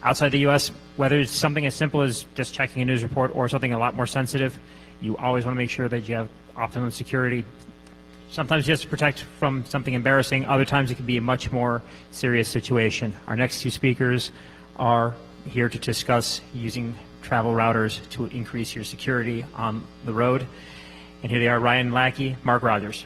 outside the U.S., whether it's something as simple as just checking a news report or something a lot more sensitive, you always want to make sure that you have optimum security. Sometimes just to protect from something embarrassing. Other times it can be a much more serious situation. Our next two speakers are here to discuss using travel routers to increase your security on the road. And here they are, Ryan Lackey, Mark Rogers.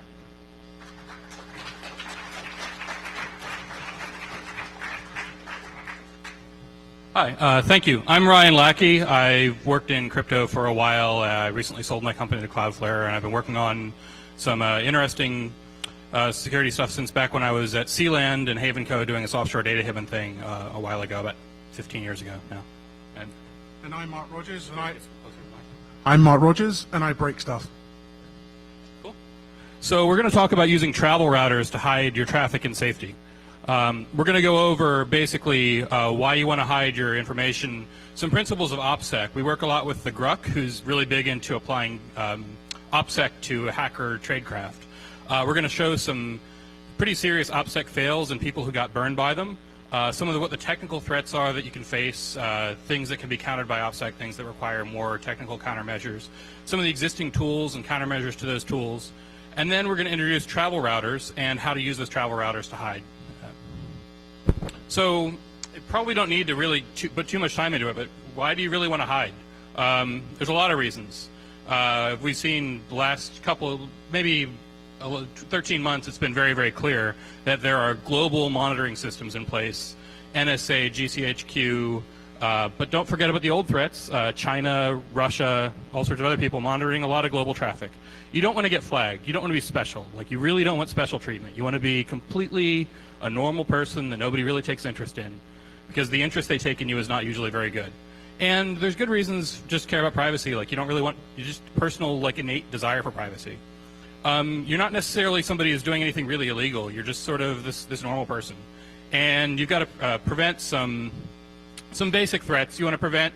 Hi, thank you. I'm Ryan Lackey. I've worked in crypto for a while. I recently sold my company to Cloudflare, and I've been working on some interesting security stuff since back when I was at Sealand and Haven Co. doing this offshore data haven thing a while ago, about 15 years ago now. And I'm Mark Rogers, and I break stuff. Cool. So we're going to talk about using travel routers to hide your traffic and safety. We're going to go over basically why you want to hide your information, some principles of OPSEC. We work a lot with the Gruck, who's really big into applying OPSEC to hacker tradecraft. We're going to show some pretty serious OPSEC fails and people who got burned by them. Some of what the technical threats are that you can face, things that can be countered by OPSEC, things that require more technical countermeasures, some of the existing tools and countermeasures to those tools. And then we're going to introduce travel routers and how to use those travel routers to hide. So you probably don't need to really put too much time into it, but why do you really want to hide? There's a lot of reasons. We've seen the last couple, maybe 13 months, it's been very, very clear that there are global monitoring systems in place, NSA, GCHQ, but don't forget about the old threats, China, Russia, all sorts of other people monitoring a lot of global traffic. You don't want to get flagged. You don't want to be special. Like, you really don't want special treatment. You want to be completely a normal person that nobody really takes interest in, because the interest they take in you is not usually very good. And there's good reasons just care about privacy. Like, you don't really want, you just personal, like, innate desire for privacy. You're not necessarily somebody who's doing anything really illegal. You're just sort of this normal person. And you've got to prevent some basic threats. You want to prevent,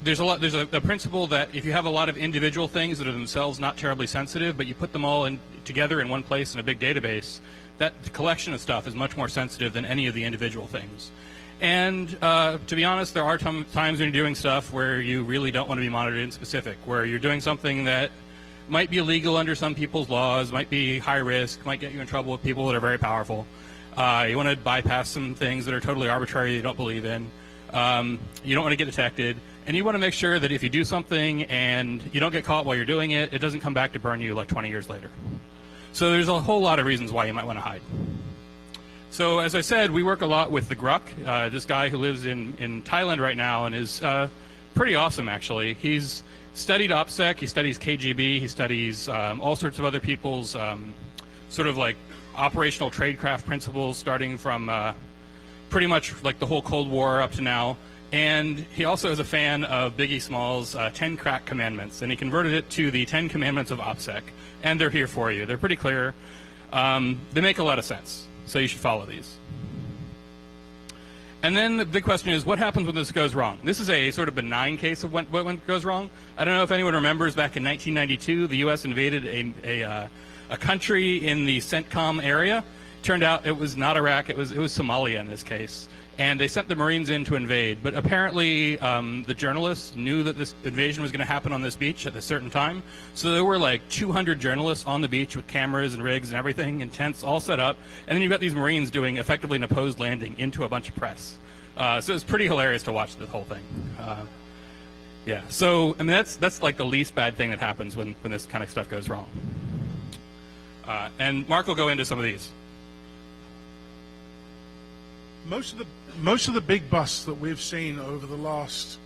there's a principle that if you have a lot of individual things that are themselves not terribly sensitive, but you put them all together in one place in a big database, that collection of stuff is much more sensitive than any of the individual things. And to be honest, there are times when you're doing stuff where you really don't want to be monitored in specific, where you're doing something that might be illegal under some people's laws, might be high risk, might get you in trouble with people that are very powerful. You want to bypass some things that are totally arbitrary you don't believe in. You don't want to get detected. And you want to make sure that if you do something and you don't get caught while you're doing it, it doesn't come back to burn you like 20 years later. So there's a whole lot of reasons why you might want to hide. So as I said, we work a lot with the Gruck, this guy who lives in Thailand right now and is pretty awesome, actually. He's studied OPSEC, he studies KGB, he studies all sorts of other people's sort of like operational tradecraft principles, starting from pretty much like the whole Cold War up to now. And he also is a fan of Biggie Small's 10 Crack Commandments, and he converted it to the 10 Commandments of OPSEC. And they're here for you. They're pretty clear. They make a lot of sense, so you should follow these. And then the big question is, what happens when this goes wrong? This is a sort of benign case of when it goes wrong. I don't know if anyone remembers back in 1992, the U.S. invaded a country in the CENTCOM area. Turned out it was not Iraq, it was Somalia in this case. And they sent the Marines in to invade. But apparently the journalists knew that this invasion was going to happen on this beach at a certain time. So there were like 200 journalists on the beach with cameras and rigs and everything, and tents all set up. And then you've got these Marines doing effectively an opposed landing into a bunch of press. So it's pretty hilarious to watch this whole thing. Yeah, so I mean that's like the least bad thing that happens when this kind of stuff goes wrong. And Mark will go into some of these. Most of the big busts that we've seen over the last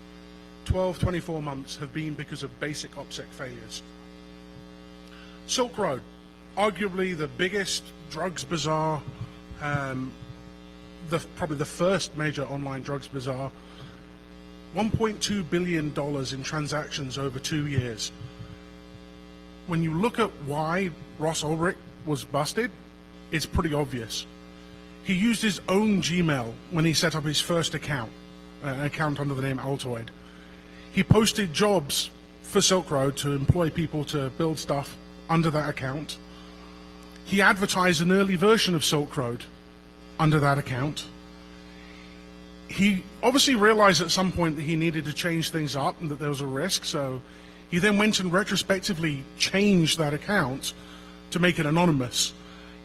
12, 24 months have been because of basic OPSEC failures. Silk Road, arguably the biggest drugs bazaar, probably the first major online drugs bazaar, $1.2 billion in transactions over 2 years. When you look at why Ross Ulbricht was busted, it's pretty obvious. He used his own Gmail when he set up his first account, an account under the name Altoid. He posted jobs for Silk Road to employ people to build stuff under that account. He advertised an early version of Silk Road under that account. he obviously realized at some point that he needed to change things up and that there was a risk, so he then went and retrospectively changed that account to make it anonymous.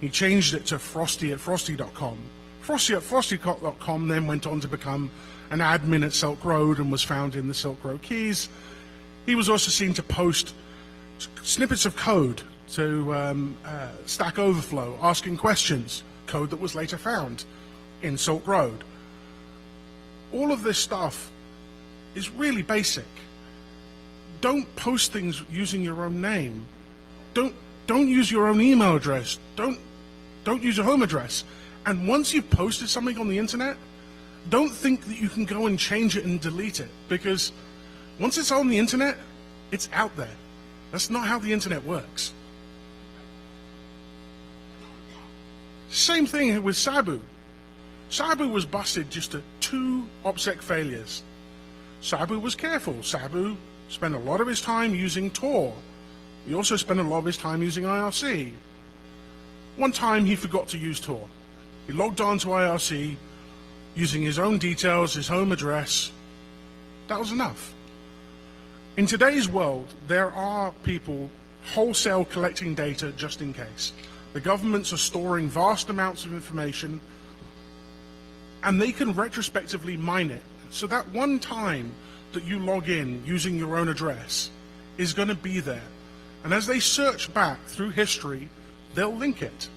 He changed it to Frosty at Frosty.com. Frosty at Frosty.com then went on to become an admin at Silk Road and was found in the Silk Road keys. He was also seen to post snippets of code to Stack Overflow, asking questions, code that was later found in Silk Road. All of this stuff is really basic. Don't post things using your own name. Don't use your own email address. Don't use your home address. And once you've posted something on the internet, don't think that you can go and change it and delete it, because once it's on the internet, it's out there. That's not how the internet works. Same thing with Sabu. Sabu was busted just at 2 OPSEC failures. Sabu was careful. Sabu spent a lot of his time using Tor. He also spent a lot of his time using IRC. One time he forgot to use Tor. He logged on to IRC using his own details, his home address. That was enough. In today's world, there are people wholesale collecting data just in case. The governments are storing vast amounts of information, and they can retrospectively mine it. So that one time that you log in using your own address is going to be there. And as they search back through history, they'll link it.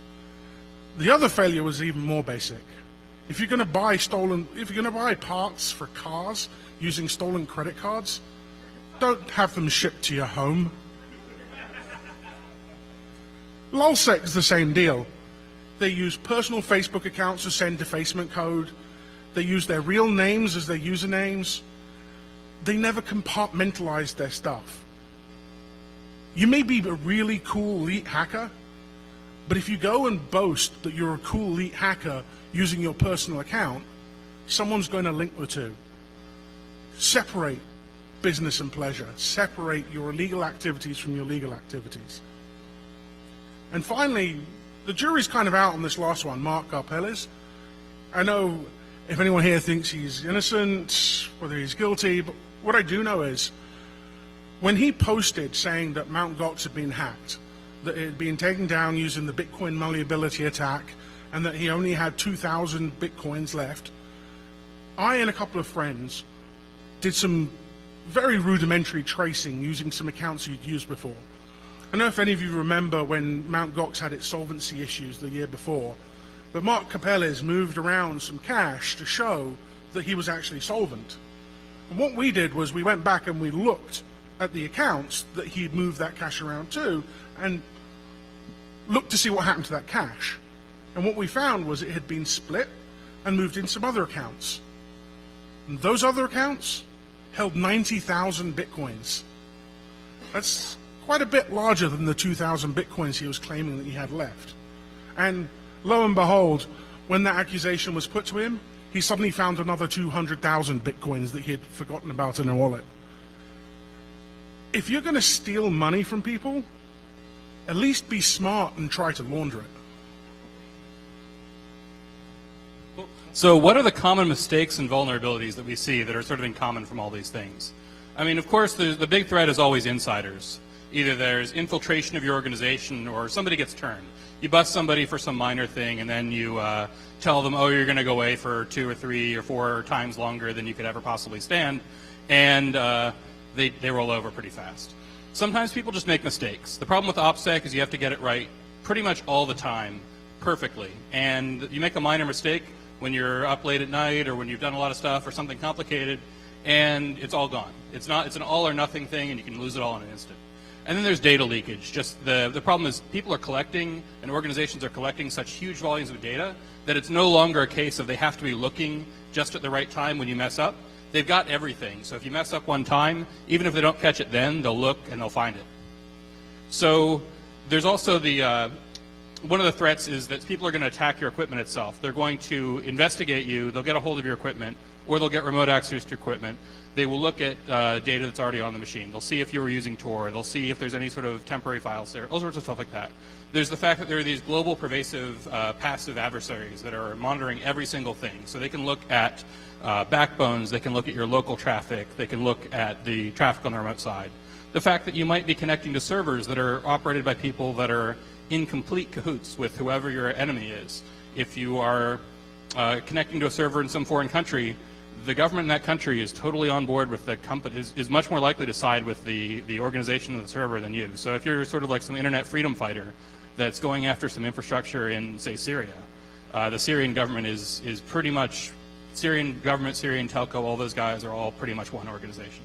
The other failure was even more basic. If you're going to buy parts for cars using stolen credit cards, don't have them shipped to your home. LulzSec is the same deal. They use personal Facebook accounts to send defacement code. They use their real names as their usernames. They never compartmentalize their stuff. You may be a really cool elite hacker, but if you go and boast that you're a cool elite hacker using your personal account, someone's going to link the two. Separate business and pleasure. Separate your illegal activities from your legal activities. And finally, the jury's kind of out on this last one, Mark Karpeles. I know if anyone here thinks he's innocent, whether he's guilty, but what I do know is when he posted saying that Mt. Gox had been hacked, that it had been taken down using the Bitcoin malleability attack, and that he only had 2,000 Bitcoins left, I and a couple of friends did some very rudimentary tracing using some accounts he'd used before. I don't know if any of you remember when Mt. Gox had its solvency issues the year before, but Mark Karpeles moved around some cash to show that he was actually solvent. And what we did was we went back and we looked at the accounts that he'd moved that cash around to and looked to see what happened to that cash. And what we found was it had been split and moved in some other accounts. And those other accounts held 90,000 Bitcoins. That's quite a bit larger than the 2,000 Bitcoins he was claiming that he had left. And lo and behold, when that accusation was put to him, he suddenly found another 200,000 Bitcoins that he had forgotten about in a wallet. If you're going to steal money from people, at least be smart and try to launder it. So what are the common mistakes and vulnerabilities that we see that are sort of in common from all these things? I mean, of course, the big threat is always insiders. Either there's infiltration of your organization or somebody gets turned. You bust somebody for some minor thing and then you tell them, oh, you're going to go away for 2 or 3 or 4 times longer than you could ever possibly stand, and they roll over pretty fast. Sometimes people just make mistakes. The problem with OPSEC is you have to get it right pretty much all the time, perfectly. And you make a minor mistake when you're up late at night or when you've done a lot of stuff or something complicated, and it's all gone. It's an all or nothing thing, and you can lose it all in an instant. And then there's data leakage. Just the problem is people are collecting and organizations are collecting such huge volumes of data that it's no longer a case of they have to be looking just at the right time when you mess up. They've got everything. So if you mess up one time, even if they don't catch it then, they'll look and they'll find it. So there's also the one of the threats is that people are going to attack your equipment itself. They're going to investigate you. They'll get a hold of your equipment, or they'll get remote access to your equipment. They will look at data that's already on the machine. They'll see if you were using Tor. They'll see if there's any sort of temporary files there, all sorts of stuff like that. There's the fact that there are these global pervasive passive adversaries that are monitoring every single thing. So they can look at backbones. They can look at your local traffic. They can look at the traffic on the remote side. The fact that you might be connecting to servers that are operated by people that are in complete cahoots with whoever your enemy is. If you are connecting to a server in some foreign country, the government in that country is totally on board with the company, is much more likely to side with the organization of the server than you. So if you're sort of like some internet freedom fighter that's going after some infrastructure in, say, Syria, the Syrian government is pretty much, Syrian government, Syrian telco, all those guys are all pretty much one organization.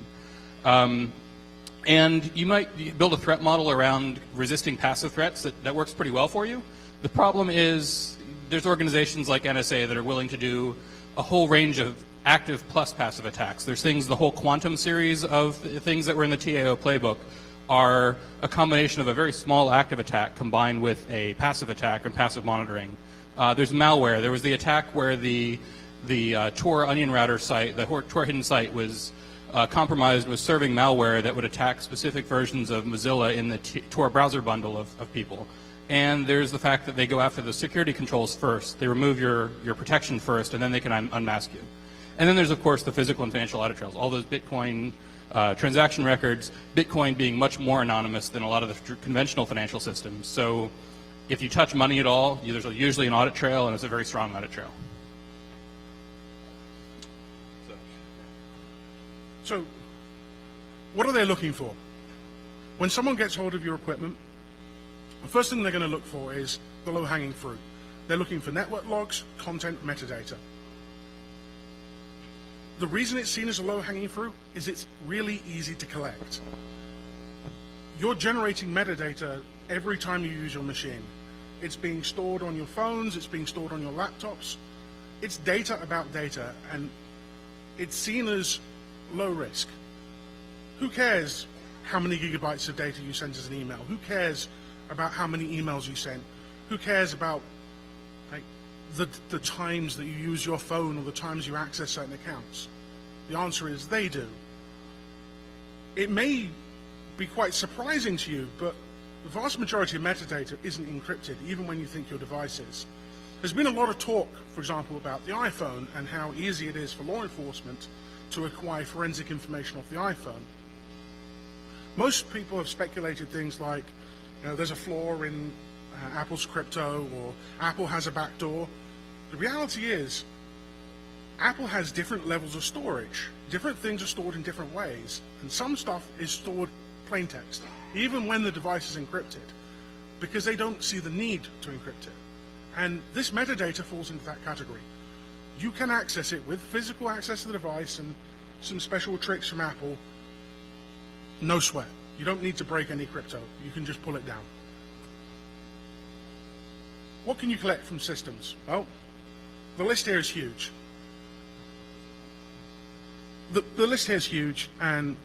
And you might build a threat model around resisting passive threats that works pretty well for you. The problem is there's organizations like NSA that are willing to do a whole range of active plus passive attacks. There's things, the whole quantum series of things that were in the TAO playbook are a combination of a very small active attack combined with a passive attack and passive monitoring. There's malware. There was the attack where the Tor onion router site, the Tor hidden site was compromised with serving malware that would attack specific versions of Mozilla in the Tor browser bundle of people. And there's the fact that they go after the security controls first. They remove your protection first, and then they can unmask you. And then there's, of course, the physical and financial audit trails, all those Bitcoin transaction records, Bitcoin being much more anonymous than a lot of the conventional financial systems. So if you touch money at all, there's usually an audit trail, and it's a very strong audit trail. So what are they looking for? When someone gets hold of your equipment, the first thing they're going to look for is the low-hanging fruit. They're looking for network logs, content, metadata. The reason it's seen as a low-hanging fruit is it's really easy to collect. You're generating metadata every time you use your machine. It's being stored on your phones, it's being stored on your laptops. It's data about data, and it's seen as low risk. Who cares how many gigabytes of data you send as an email? Who cares about how many emails you send? Who cares about the times that you use your phone or the times you access certain accounts? The answer is they do. It may be quite surprising to you, but the vast majority of metadata isn't encrypted, even when you think your device is. There's been a lot of talk, for example, about the iPhone and how easy it is for law enforcement to acquire forensic information off the iPhone. Most people have speculated things like, there's a flaw in Apple's crypto, or Apple has a backdoor. The reality is, Apple has different levels of storage. Different things are stored in different ways, and some stuff is stored plain text, even when the device is encrypted, because they don't see the need to encrypt it. And this metadata falls into that category. You can access it with physical access to the device and some special tricks from Apple. No sweat. You don't need to break any crypto. You can just pull it down. What can you collect from systems? Well, the list here is huge. The list here is huge, and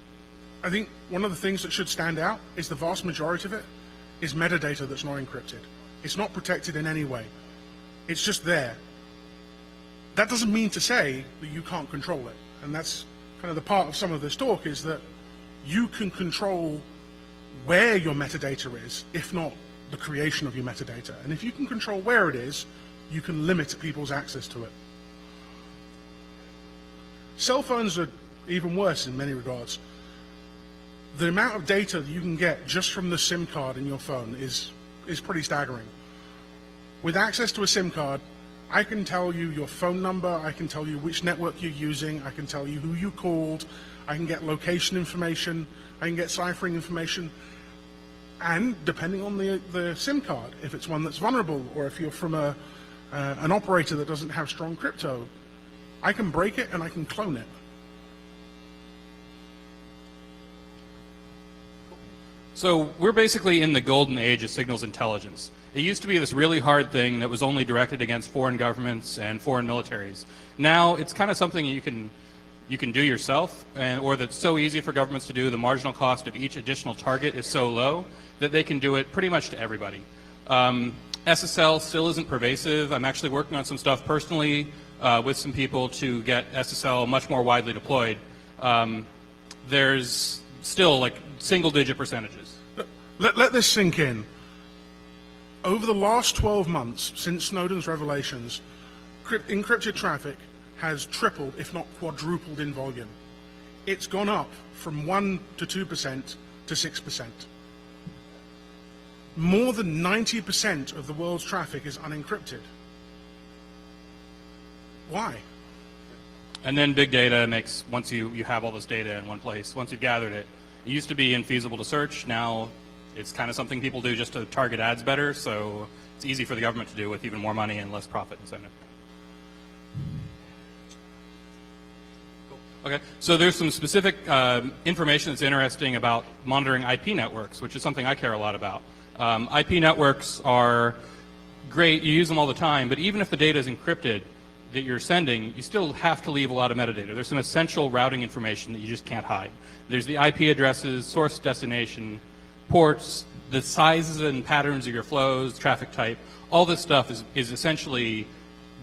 I think one of the things that should stand out is the vast majority of it is metadata that's not encrypted. It's not protected in any way. It's just there. That doesn't mean to say that you can't control it, and that's kind of the part of some of this talk, is that you can control where your metadata is, if not the creation of your metadata. And if you can control where it is, you can limit people's access to it. Cell phones are even worse in many regards. The amount of data that you can get just from the SIM card in your phone is pretty staggering. With access to a SIM card, I can tell you your phone number, I can tell you which network you're using, I can tell you who you called, I can get location information, I can get ciphering information, and depending on the SIM card, if it's one that's vulnerable, or if you're from an operator that doesn't have strong crypto, I can break it and I can clone it. So we're basically in the golden age of signals intelligence. It used to be this really hard thing that was only directed against foreign governments and foreign militaries. Now it's kind of something you can do yourself, or that's so easy for governments to do. The marginal cost of each additional target is so low that they can do it pretty much to everybody. SSL still isn't pervasive. I'm actually working on some stuff personally with some people to get SSL much more widely deployed. There's still like single-digit percentages. Let this sink in. Over the last 12 months, since Snowden's revelations, encrypted traffic has tripled, if not quadrupled in volume. It's gone up from 1 to 2% to 6%. More than 90% of the world's traffic is unencrypted. Why? And then big data makes, once you have all this data in one place, once you've gathered it, it used to be infeasible to search. Now it's kind of something people do just to target ads better, so it's easy for the government to do with even more money and less profit incentive. Okay, so there's some specific information that's interesting about monitoring IP networks, which is something I care a lot about. IP networks are great, you use them all the time, but even if the data is encrypted that you're sending, you still have to leave a lot of metadata. There's some essential routing information that you just can't hide. There's the IP addresses, source, destination, ports, the sizes and patterns of your flows, traffic type. All this stuff is essentially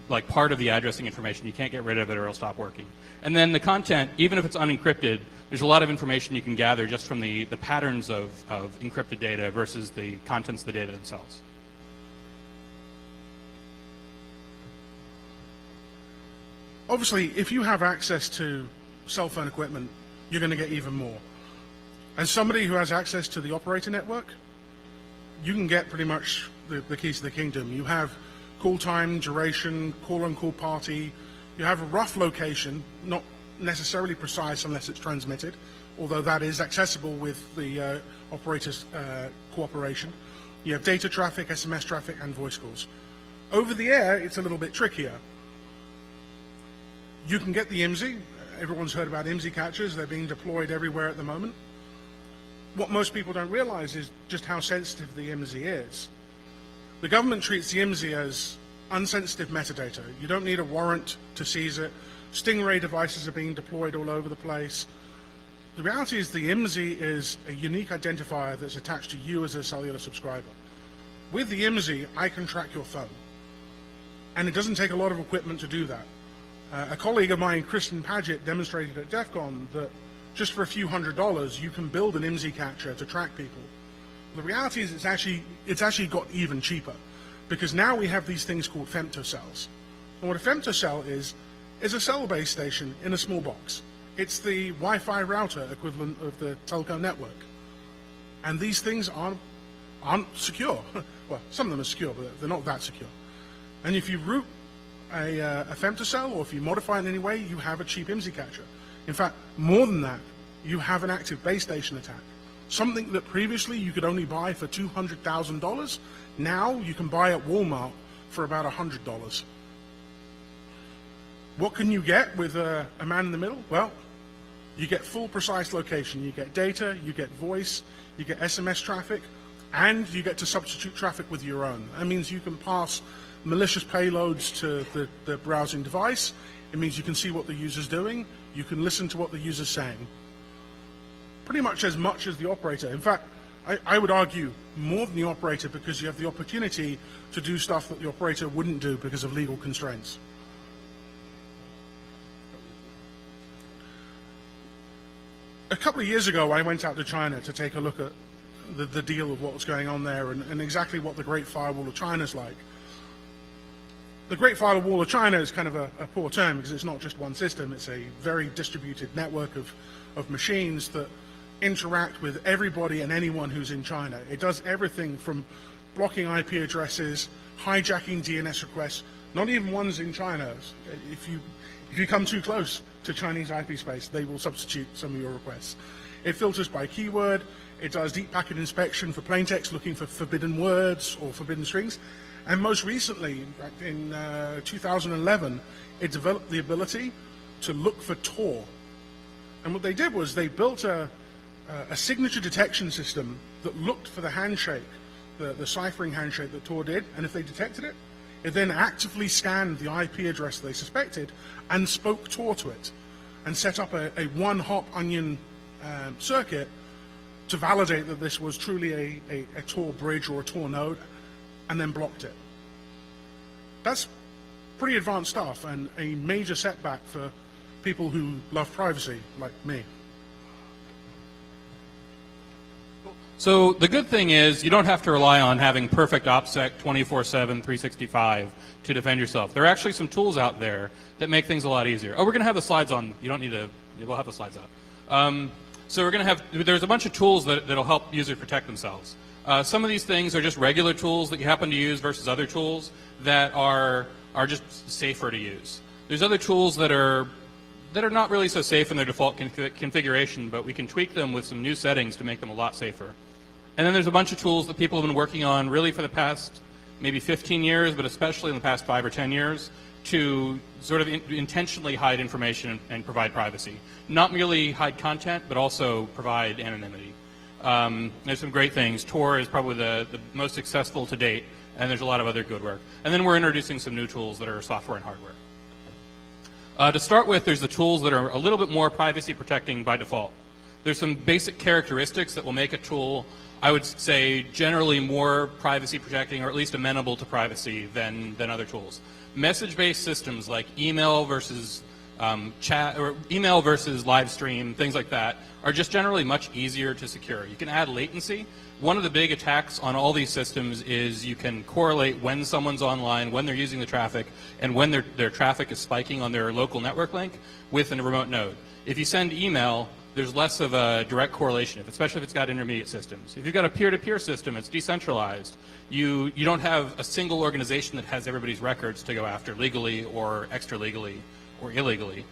like part of the addressing information. You can't get rid of it or it'll stop working. And then the content, even if it's unencrypted, there's a lot of information you can gather just from the patterns of encrypted data versus the contents of the data themselves. Obviously, if you have access to cell phone equipment, you're going to get even more. As somebody who has access to the operator network, you can get pretty much the keys to the kingdom. You have call time, duration, call-on-call party. You have a rough location, not necessarily precise unless it's transmitted, although that is accessible with the operator's cooperation. You have data traffic, SMS traffic, and voice calls. Over the air, it's a little bit trickier. You can get the IMSI. Everyone's heard about IMSI catchers. They're being deployed everywhere at the moment. What most people don't realize is just how sensitive the IMSI is. The government treats the IMSI as unsensitive metadata. You don't need a warrant to seize it. Stingray devices are being deployed all over the place. The reality is the IMSI is a unique identifier that's attached to you as a cellular subscriber. With the IMSI, I can track your phone. And it doesn't take a lot of equipment to do that. A colleague of mine, Kristen Paget, demonstrated at DEF CON that just for a few $100s, you can build an IMSI catcher to track people. The reality is it's actually got even cheaper, because now we have these things called femtocells. And what a femtocell is a cell base station in a small box. It's the Wi-Fi router equivalent of the telco network. And these things aren't secure. Well, some of them are secure, but they're not that secure. And if you route a femtocell, or if you modify it in any way, you have a cheap IMSI catcher. In fact, more than that, you have an active base station attack. Something that previously you could only buy for $200,000, now you can buy at Walmart for about $100. What can you get with a man in the middle? Well, you get full precise location. You get data, you get voice, you get SMS traffic, and you get to substitute traffic with your own. That means you can pass malicious payloads to the browsing device. It means you can see what the user's doing. You can listen to what the user's saying. Pretty much as the operator. In fact, I would argue more than the operator, because you have the opportunity to do stuff that the operator wouldn't do because of legal constraints. A couple of years ago, I went out to China to take a look at the deal of what was going on there and exactly what the Great Firewall of China is like. The Great Firewall of China is kind of a poor term, because it's not just one system. It's a very distributed network of machines that interact with everybody and anyone who's in China. It does everything from blocking IP addresses, hijacking DNS requests, not even ones in China. If you come too close to Chinese IP space, they will substitute some of your requests. It filters by keyword. It does deep packet inspection for plain text, looking for forbidden words or forbidden strings. And most recently, in 2011, it developed the ability to look for Tor. And what they did was they built a signature detection system that looked for the handshake, the ciphering handshake that Tor did, and if they detected it, it then actively scanned the IP address they suspected and spoke Tor to it, and set up a one-hop onion circuit to validate that this was truly a Tor bridge or a Tor node. and then blocked it. That's pretty advanced stuff and a major setback for people who love privacy, like me. So the good thing is you don't have to rely on having perfect OPSEC 24/7, 365 to defend yourself. There are actually some tools out there that make things a lot easier. Oh, we're going to have the slides on. You don't need to. We'll have the slides up. So we're going to have. There's a bunch of tools that'll help users protect themselves. Some of these things are just regular tools that you happen to use versus other tools that are just safer to use. There's other tools that are not really so safe in their default configuration, but we can tweak them with some new settings to make them a lot safer. And then there's a bunch of tools that people have been working on really for the past maybe 15 years, but especially in the past 5 or 10 years, to sort of intentionally hide information and provide privacy. Not merely hide content, but also provide anonymity. There's some great things. Tor is probably the most successful to date, and there's a lot of other good work. And then we're introducing some new tools that are software and hardware. To start with, there's the tools that are a little bit more privacy protecting by default. There's some basic characteristics that will make a tool, I would say, generally more privacy protecting, or at least amenable to privacy than other tools. Message-based systems like email versus chat, or email versus live stream, things like that, are just generally much easier to secure. You can add latency. One of the big attacks on all these systems is you can correlate when someone's online, when they're using the traffic, and when their traffic is spiking on their local network link with a remote node. If you send email, there's less of a direct correlation, especially if it's got intermediate systems. If you've got a peer-to-peer system, it's decentralized. You don't have a single organization that has everybody's records to go after legally or extra-legally or illegally.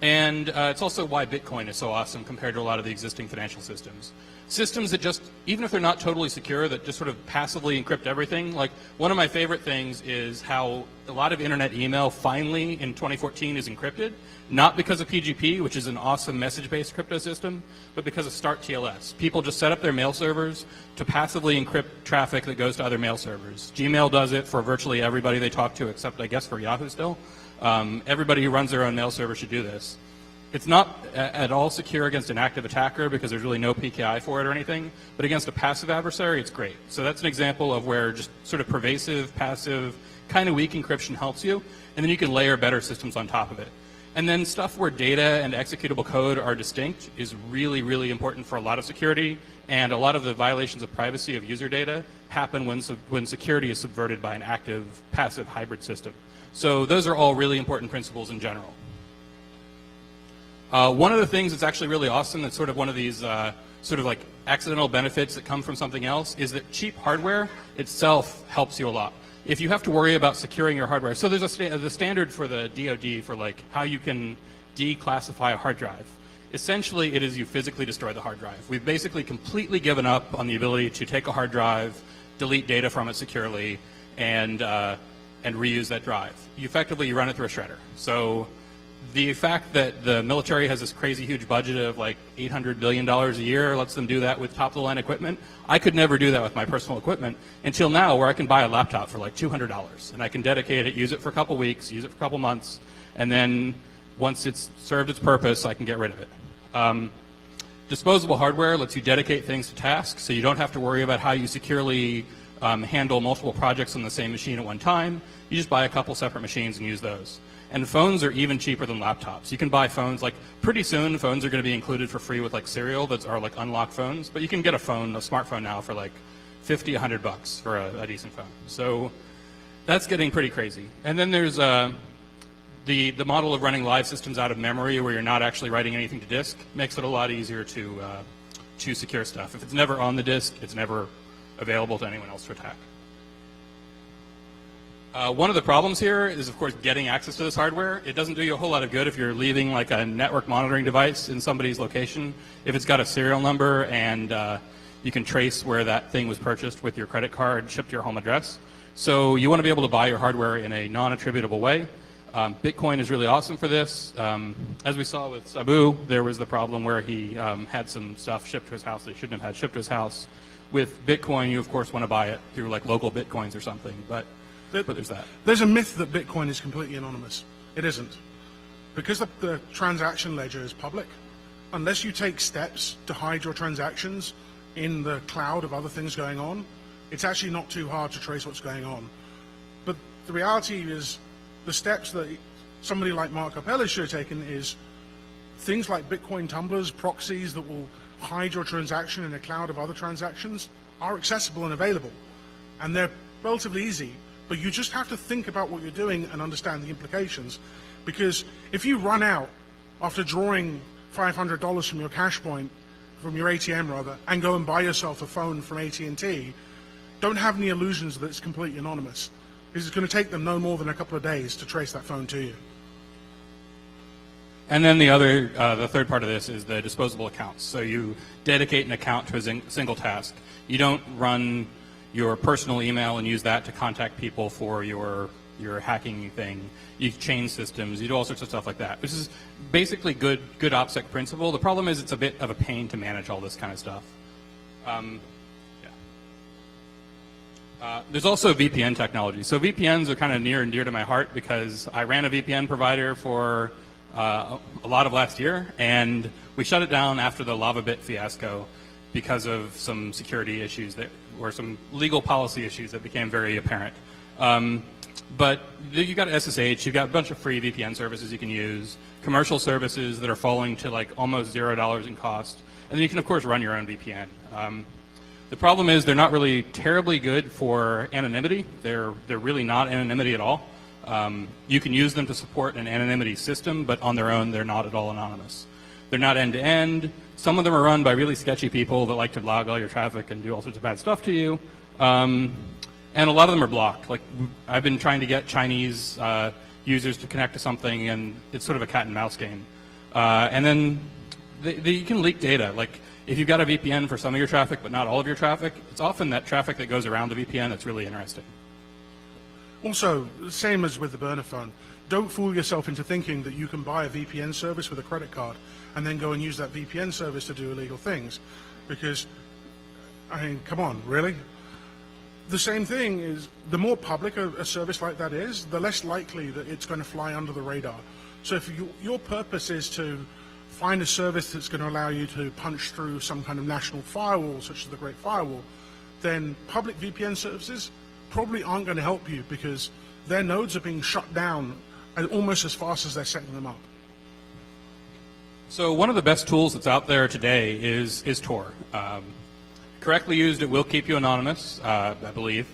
And it's also why Bitcoin is so awesome compared to a lot of the existing financial systems. Systems that just, even if they're not totally secure, that just sort of passively encrypt everything. Like, one of my favorite things is how a lot of internet email finally in 2014 is encrypted, not because of PGP, which is an awesome message-based crypto system, but because of Start TLS. People just set up their mail servers to passively encrypt traffic that goes to other mail servers. Gmail does it for virtually everybody they talk to, except I guess for Yahoo still. Everybody who runs their own mail server should do this. It's not at all secure against an active attacker because there's really no PKI for it or anything, but against a passive adversary, it's great. So that's an example of where just sort of pervasive, passive, kind of weak encryption helps you, and then you can layer better systems on top of it. And then stuff where data and executable code are distinct is really, really important for a lot of security, and a lot of the violations of privacy of user data happen when security is subverted by an active, passive hybrid system. So those are all really important principles in general. One of the things that's actually really awesome, that's sort of one of these sort of like accidental benefits that come from something else, is that cheap hardware itself helps you a lot. If you have to worry about securing your hardware, so there's the standard for the DoD for like how you can declassify a hard drive. Essentially, it is you physically destroy the hard drive. We've basically completely given up on the ability to take a hard drive, delete data from it securely, and reuse that drive. You effectively run it through a shredder. So the fact that the military has this crazy huge budget of like $800 billion a year lets them do that with top-of-the-line equipment. I could never do that with my personal equipment until now, where I can buy a laptop for like $200, and I can dedicate it, use it for a couple weeks, use it for a couple months, and then once it's served its purpose, I can get rid of it. Disposable hardware lets you dedicate things to tasks, so you don't have to worry about how you securely handle multiple projects on the same machine at one time. You just buy a couple separate machines and use those. And phones are even cheaper than laptops. You can buy phones, like pretty soon phones are going to be included for free with like Serial that are like unlocked phones, but you can get a smartphone now for like $50, $100 for a decent phone. So that's getting pretty crazy. And then there's the model of running live systems out of memory where you're not actually writing anything to disk makes it a lot easier to secure stuff. If it's never on the disk, it's never available to anyone else to attack. One of the problems here is, of course, getting access to this hardware. It doesn't do you a whole lot of good if you're leaving like a network monitoring device in somebody's location. If it's got a serial number and you can trace where that thing was purchased with your credit card shipped to your home address. So you want to be able to buy your hardware in a non-attributable way. Bitcoin is really awesome for this. As we saw with Sabu, there was the problem where he had some stuff shipped to his house that he shouldn't have had shipped to his house. With Bitcoin, you of course want to buy it through like local Bitcoins or something, but there's that. There's a myth that Bitcoin is completely anonymous. It isn't. Because the transaction ledger is public, unless you take steps to hide your transactions in the cloud of other things going on, it's actually not too hard to trace what's going on. But the reality is the steps that somebody like Mark Capella should have taken is things like Bitcoin tumblers, proxies that will hide your transaction in a cloud of other transactions are accessible and available. And they're relatively easy, but you just have to think about what you're doing and understand the implications. Because if you run out after drawing $500 from your cash point, from your ATM rather, and go and buy yourself a phone from AT&T, don't have any illusions that it's completely anonymous. It's going to take them no more than a couple of days to trace that phone to you. And then the third part of this is the disposable accounts. So you dedicate an account to a single task. You don't run your personal email and use that to contact people for your hacking thing. You change systems. You do all sorts of stuff like that, which is basically good OPSEC principle. The problem is it's a bit of a pain to manage all this kind of stuff. There's also VPN technology. So VPNs are kind of near and dear to my heart because I ran a VPN provider for a lot of last year, and we shut it down after the LavaBit fiasco because of some security issues or some legal policy issues that became very apparent. But you've got SSH, you've got a bunch of free VPN services you can use, commercial services that are falling to like almost $0 in cost, and then you can of course run your own VPN. The problem is they're not really terribly good for anonymity. They're really not anonymity at all. You can use them to support an anonymity system, but on their own, they're not at all anonymous. They're not end-to-end. Some of them are run by really sketchy people that like to log all your traffic and do all sorts of bad stuff to you. And a lot of them are blocked. Like, I've been trying to get Chinese users to connect to something, and it's sort of a cat and mouse game. And then you can leak data. Like, if you've got a VPN for some of your traffic, but not all of your traffic, it's often that traffic that goes around the VPN that's really interesting. Also, same as with the burner phone, don't fool yourself into thinking that you can buy a VPN service with a credit card and then go and use that VPN service to do illegal things. Because, I mean, come on, really? The same thing is, the more public a service like that is, the less likely that it's going to fly under the radar. So if your purpose is to find a service that's going to allow you to punch through some kind of national firewall, such as the Great Firewall, then public VPN services probably aren't going to help you because their nodes are being shut down almost as fast as they're setting them up. So one of the best tools that's out there today is Tor. Correctly used, it will keep you anonymous, I believe,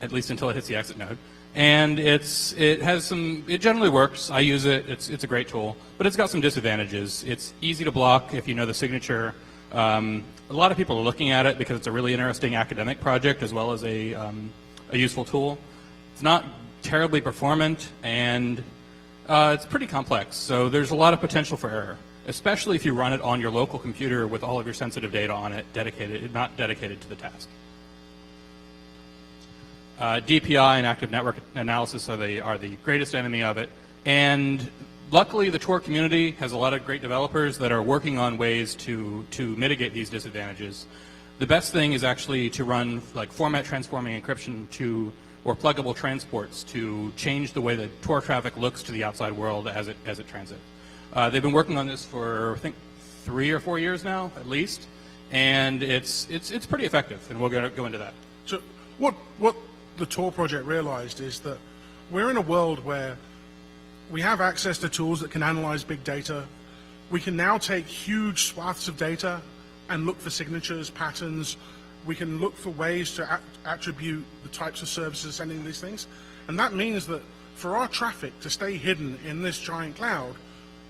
at least until it hits the exit node. And it generally works. I use it. It's a great tool, but it's got some disadvantages. It's easy to block if you know the signature. A lot of people are looking at it because it's a really interesting academic project as well as a useful tool. It's not terribly performant, and it's pretty complex. So there's a lot of potential for error, especially if you run it on your local computer with all of your sensitive data on it, not dedicated to the task. DPI and active network analysis are the greatest enemy of it. And luckily, the Tor community has a lot of great developers that are working on ways to mitigate these disadvantages. The best thing is actually to run like format transforming encryption or pluggable transports to change the way that Tor traffic looks to the outside world as it transits. They've been working on this for I think 3 or 4 years now, at least, and it's pretty effective. And we'll go into that. So what the Tor project realized is that we're in a world where we have access to tools that can analyze big data. We can now take huge swaths of data and look for signatures, patterns. We can look for ways to attribute the types of services sending these things. And that means that for our traffic to stay hidden in this giant cloud,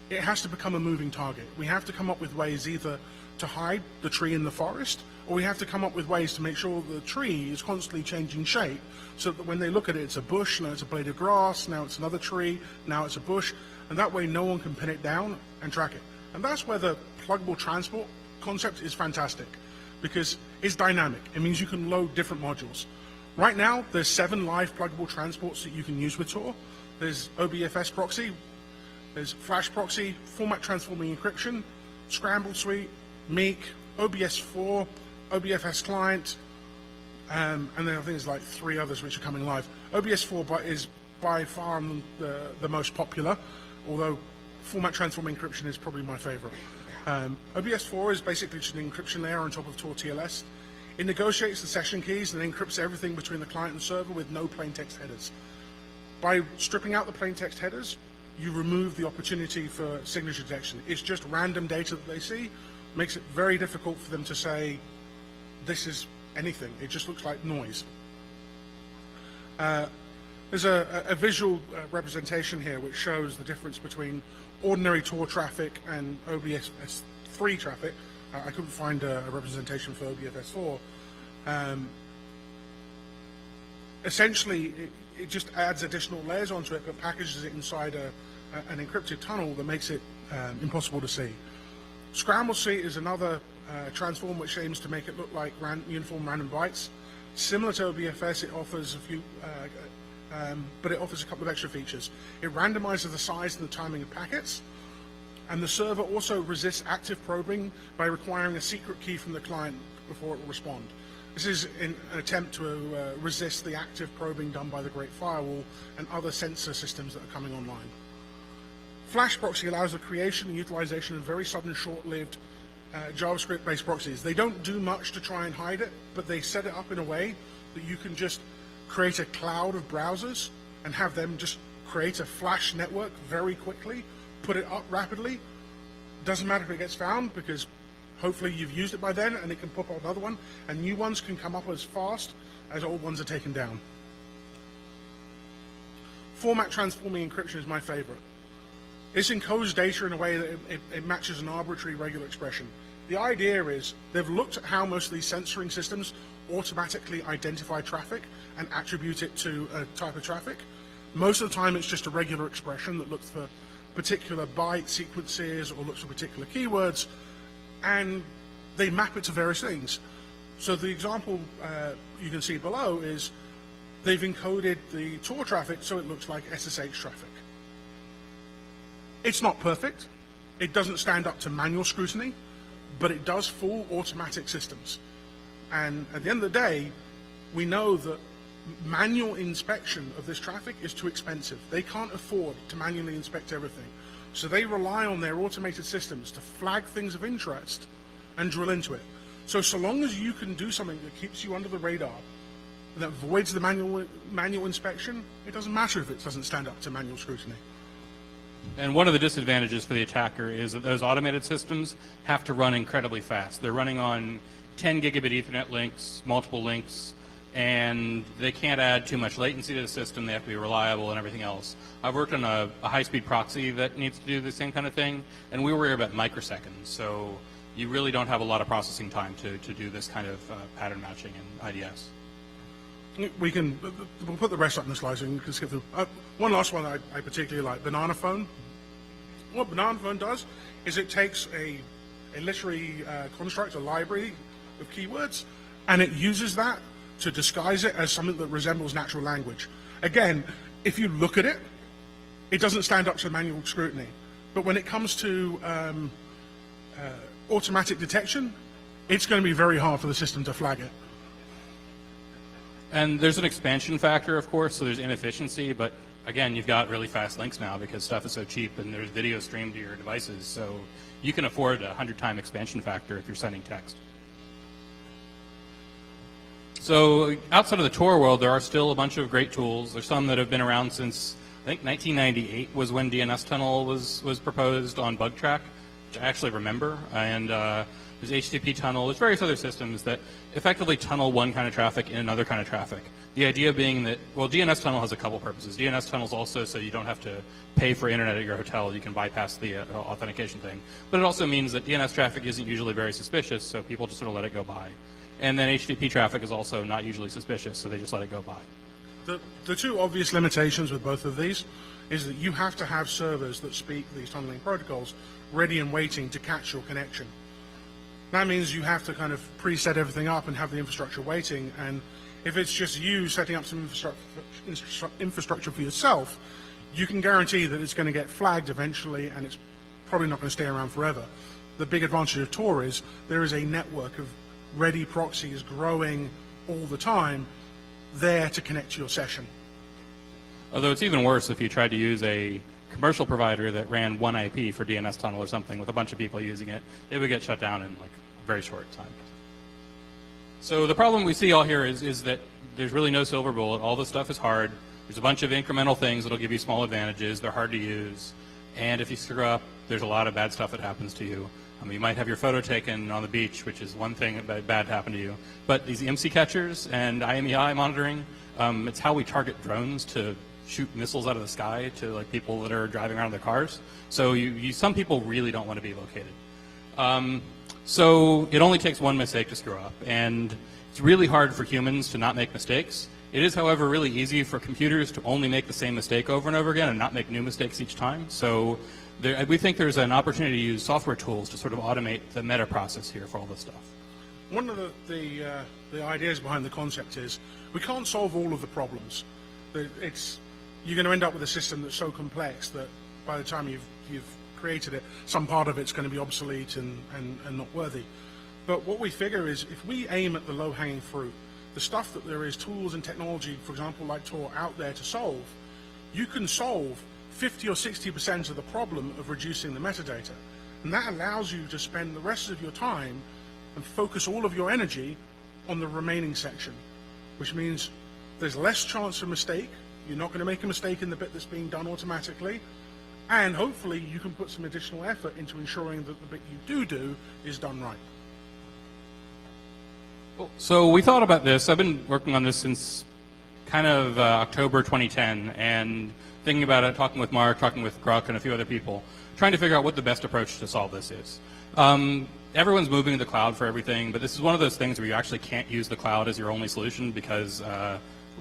it has to become a moving target. We have to come up with ways either to hide the tree in the forest, or we have to come up with ways to make sure the tree is constantly changing shape so that when they look at it, it's a bush, now it's a blade of grass, now it's another tree, now it's a bush, and that way no one can pin it down and track it. And that's where the pluggable transport concept is fantastic, because it's dynamic. It means you can load different modules. Right now, there's 7 live pluggable transports that you can use with Tor. There's OBFS proxy, there's Flash proxy, format transforming encryption, Scramble Suite, Meek, OBS4, OBFS client, and then I think there's like 3 others which are coming live. OBS4 is by far the most popular, although format transforming encryption is probably my favorite. OBS4 is basically just an encryption layer on top of Tor TLS. It negotiates the session keys and encrypts everything between the client and server with no plain text headers. By stripping out the plain text headers, you remove the opportunity for signature detection. It's just random data that they see, makes it very difficult for them to say, this is anything. It just looks like noise. There's a visual representation here which shows the difference between ordinary Tor traffic and OBS3 traffic. I couldn't find a representation for OBS4. Essentially, it just adds additional layers onto it, but packages it inside an encrypted tunnel that makes it impossible to see. Scramble C is another transform which aims to make it look like uniform random bytes. Similar to OBFS, it offers a few, but it offers a couple of extra features. It randomizes the size and the timing of packets, and the server also resists active probing by requiring a secret key from the client before it will respond. This is in an attempt to resist the active probing done by the Great Firewall and other sensor systems that are coming online. Flash proxy allows the creation and utilization of very sudden, short-lived JavaScript-based proxies. They don't do much to try and hide it, but they set it up in a way that you can just create a cloud of browsers and have them just create a Flash network very quickly, put it up rapidly. Doesn't matter if it gets found, because hopefully you've used it by then and it can pop up another one, and new ones can come up as fast as old ones are taken down. Format transforming encryption is my favorite. This encodes data in a way that it matches an arbitrary regular expression. The idea is they've looked at how most of these censoring systems automatically identify traffic and attribute it to a type of traffic. Most of the time it's just a regular expression that looks for particular byte sequences or looks for particular keywords, and they map it to various things. So the example you can see below is they've encoded the Tor traffic so it looks like SSH traffic. It's not perfect. It doesn't stand up to manual scrutiny, but it does fool automatic systems. And at the end of the day, we know that manual inspection of this traffic is too expensive. They can't afford to manually inspect everything. So they rely on their automated systems to flag things of interest and drill into it. So long as you can do something that keeps you under the radar, that avoids the manual inspection, it doesn't matter if it doesn't stand up to manual scrutiny. And one of the disadvantages for the attacker is that those automated systems have to run incredibly fast. They're running on 10 gigabit Ethernet links, multiple links, and they can't add too much latency to the system. They have to be reliable and everything else. I've worked on a high-speed proxy that needs to do the same kind of thing, and we worry about microseconds. So you really don't have a lot of processing time to do this kind of pattern matching in IDS. We'll put the rest up in the slides and you can skip through. One last one I particularly like, Banana Phone. What Banana Phone does is it takes a literary construct, a library of keywords, and it uses that to disguise it as something that resembles natural language. Again, if you look at it, it doesn't stand up to manual scrutiny. But when it comes to automatic detection, it's going to be very hard for the system to flag it. And there's an expansion factor, of course, so there's inefficiency, but again, you've got really fast links now because stuff is so cheap and there's video streamed to your devices, so you can afford a 100-time expansion factor if you're sending text. So outside of the Tor world, there are still a bunch of great tools. There's some that have been around since, I think, 1998 was when DNS Tunnel was proposed on BugTrack, which I actually remember, and there's HTTP Tunnel. There's various other systems that effectively tunnel one kind of traffic in another kind of traffic. The idea being that, well, DNS Tunnel has a couple purposes. DNS Tunnel is also so you don't have to pay for internet at your hotel. You can bypass the authentication thing. But it also means that DNS traffic isn't usually very suspicious, so people just sort of let it go by. And then HTTP traffic is also not usually suspicious, so they just let it go by. The two obvious limitations with both of these is that you have to have servers that speak these tunneling protocols ready and waiting to catch your connection. That means you have to kind of preset everything up and have the infrastructure waiting, and if it's just you setting up some infrastructure for yourself, you can guarantee that it's going to get flagged eventually and it's probably not going to stay around forever. The big advantage of Tor is there is a network of ready proxies growing all the time there to connect to your session. Although it's even worse if you tried to use a commercial provider that ran one IP for DNS Tunnel or something with a bunch of people using it, it would get shut down in like a very short time. So the problem we see all here is that there's really no silver bullet. All this stuff is hard. There's a bunch of incremental things that'll give you small advantages. They're hard to use. And if you screw up, there's a lot of bad stuff that happens to you. You might have your photo taken on the beach, which is one thing that bad happened to you. But these EMC catchers and IMEI monitoring, it's how we target drones to shoot missiles out of the sky to like people that are driving around in their cars. So some people really don't want to be located. So it only takes one mistake to screw up, and it's really hard for humans to not make mistakes. It is, however, really easy for computers to only make the same mistake over and over again and not make new mistakes each time. So we think there's an opportunity to use software tools to sort of automate the meta process here for all this stuff. One of the ideas behind the concept is we can't solve all of the problems. You're going to end up with a system that's so complex that by the time you've created it, some part of it's going to be obsolete and not worthy. But what we figure is if we aim at the low-hanging fruit, the stuff that there is tools and technology, for example, like Tor, out there to solve, you can solve 50 or 60% of the problem of reducing the metadata. And that allows you to spend the rest of your time and focus all of your energy on the remaining section, which means there's less chance of mistake. You're not going to make a mistake in the bit that's being done automatically. And hopefully you can put some additional effort into ensuring that the bit you do is done right. So we thought about this. I've been working on this since kind of October 2010, and thinking about it, talking with Mark, talking with Grok and a few other people, trying to figure out what the best approach to solve this is. Everyone's moving to the cloud for everything, but this is one of those things where you actually can't use the cloud as your only solution because